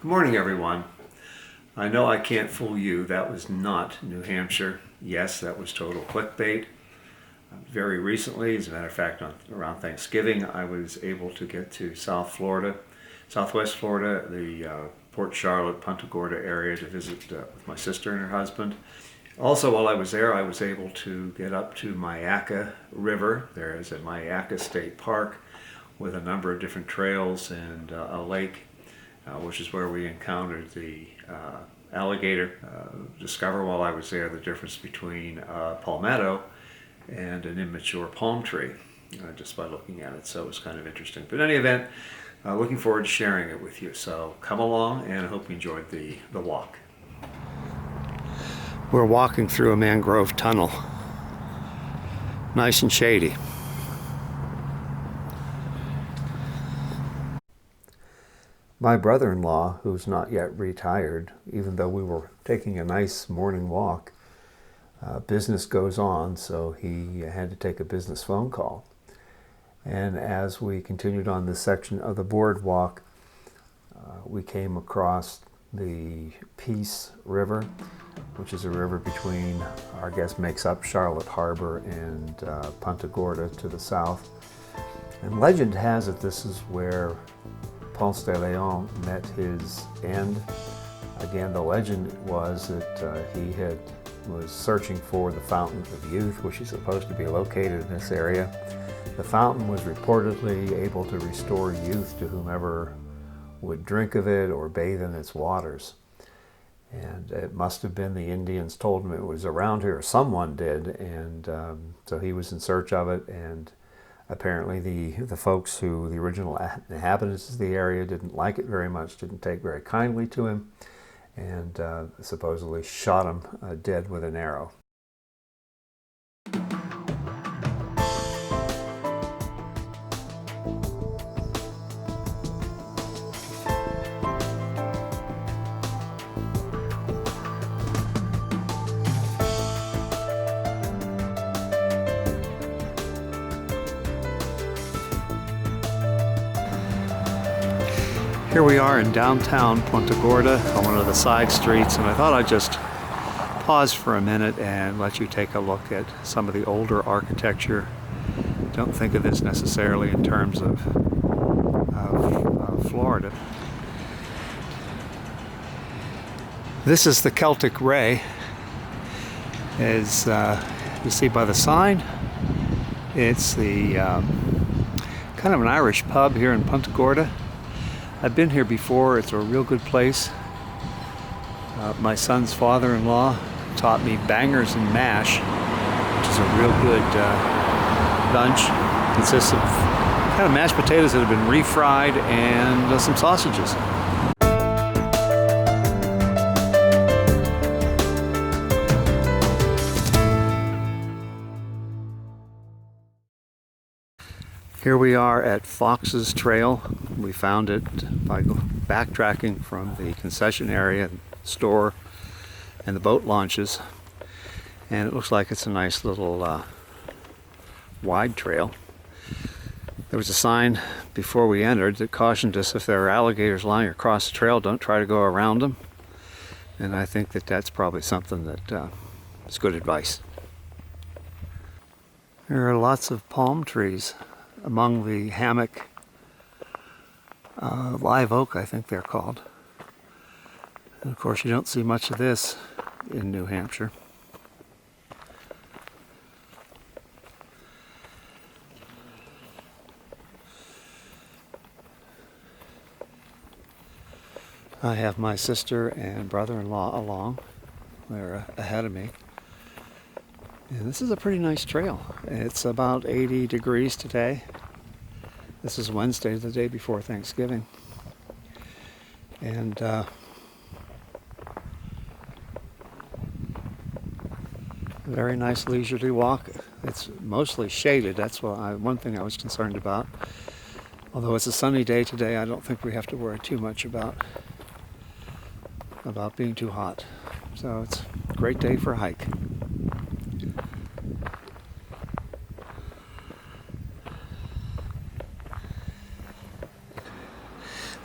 Good morning, everyone. I know I can't fool you. That was not New Hampshire. Yes, that was total clickbait. Very recently, as a matter of fact, around Thanksgiving, I was able to get to Southwest Florida, the Port Charlotte, Punta Gorda area to visit with my sister and her husband. Also, while I was there, I was able to get up to Myakka River. There is a Myakka State Park with a number of different trails and a lake. Which is where we encountered the alligator. Discover while I was there the difference between palmetto and an immature palm tree, just by looking at it. So it was kind of interesting. But in any event, looking forward to sharing it with you. So come along, and I hope you enjoyed the walk. We're walking through a mangrove tunnel. Nice and shady. My brother-in-law, who's not yet retired, even though we were taking a nice morning walk, business goes on, so he had to take a business phone call. And as we continued on this section of the boardwalk, we came across the Peace River, which is a river between, I guess, makes up Charlotte Harbor and Punta Gorda to the south. And legend has it this is where Ponce de Leon met his end. Again, the legend was that he was searching for the Fountain of Youth, which is supposed to be located in this area. The fountain was reportedly able to restore youth to whomever would drink of it or bathe in its waters. And it must have been the Indians told him it was around here, or someone did, and so he was in search of it. And apparently the folks the original inhabitants of the area didn't like it very much, didn't take very kindly to him, and supposedly shot him dead with an arrow. Here we are in downtown Punta Gorda on one of the side streets, and I thought I'd just pause for a minute and let you take a look at some of the older architecture. Don't think of this necessarily in terms of Florida. This is the Celtic Ray. As you see by the sign, it's the kind of an Irish pub here in Punta Gorda. I've been here before. It's a real good place. My son's father-in-law taught me bangers and mash, which is a real good lunch. Consists of kind of mashed potatoes that have been refried and some sausages. Here we are at Fox's Trail. We found it by backtracking from the concession area, store, and the boat launches. And it looks like it's a nice little wide trail. There was a sign before we entered that cautioned us if there are alligators lying across the trail, don't try to go around them. And I think that that's probably something that is good advice. There are lots of palm trees among the hammock, live oak, I think they're called. And of course, you don't see much of this in New Hampshire. I have my sister and brother-in-law along. They're ahead of me. And this is a pretty nice trail. It's about 80 degrees today. This is Wednesday, the day before Thanksgiving. And a very nice leisurely walk. It's mostly shaded. That's one thing I was concerned about. Although it's a sunny day today, I don't think we have to worry too much about being too hot. So it's a great day for a hike.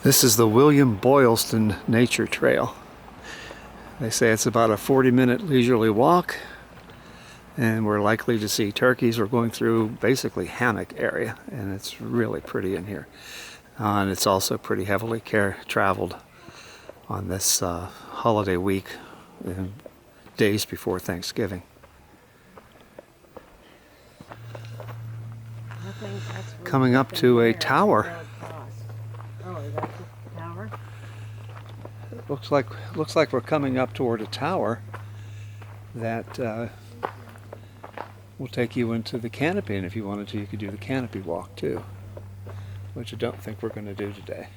This is the William Boylston Nature Trail. They say it's about a 40-minute leisurely walk, and we're likely to see turkeys. We're going through basically hammock area, and it's really pretty in here. And it's also pretty heavily traveled on this holiday week and days before Thanksgiving. Coming up to a tower. Oh, that's a tower? Looks like we're coming up toward a tower that will take you into the canopy, and if you wanted to, you could do the canopy walk too, which I don't think we're going to do today.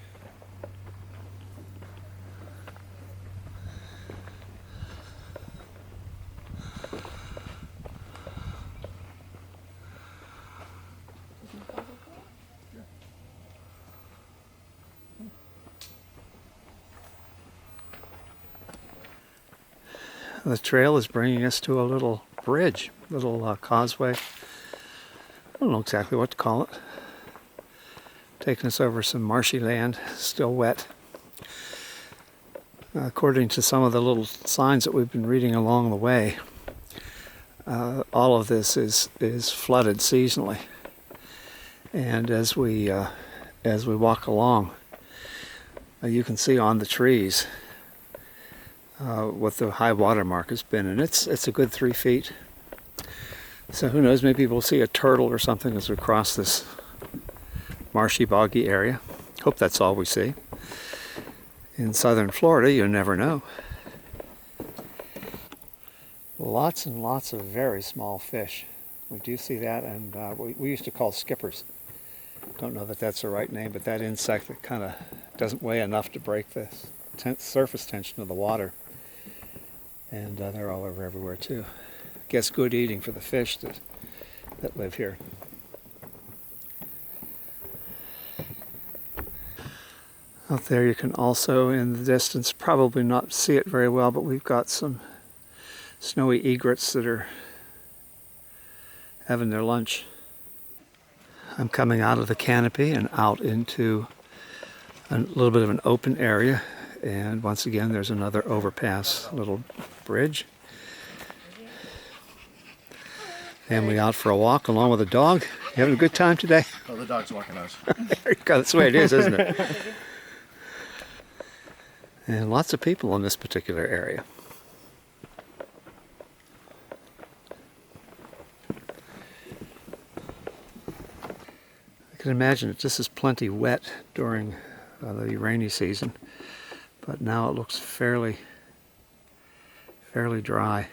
The trail is bringing us to a little bridge, little causeway. I don't know exactly what to call it. Taking us over some marshy land, still wet. According to some of the little signs that we've been reading along the way, all of this is flooded seasonally. And as we walk along, you can see on the trees what the high water mark has been, and it's a good 3 feet. So who knows, maybe we'll see a turtle or something as we cross this marshy, boggy area. Hope that's all we see. In southern Florida, you never know. Lots and lots of very small fish. We do see that, and we used to call skippers. Don't know that that's the right name, but that insect that kind of doesn't weigh enough to break the surface tension of the water. And they're all over everywhere too. Guess good eating for the fish that live here. Out there you can also, in the distance, probably not see it very well, but we've got some snowy egrets that are having their lunch. I'm coming out of the canopy and out into a little bit of an open area. And once again, there's another overpass, little bridge. Family out for a walk along with a dog. You having a good time today? Oh, the dog's walking us. There you go. That's the way it is, isn't it? And lots of people in this particular area. I can imagine that this is plenty wet during the rainy season. But now it looks fairly dry.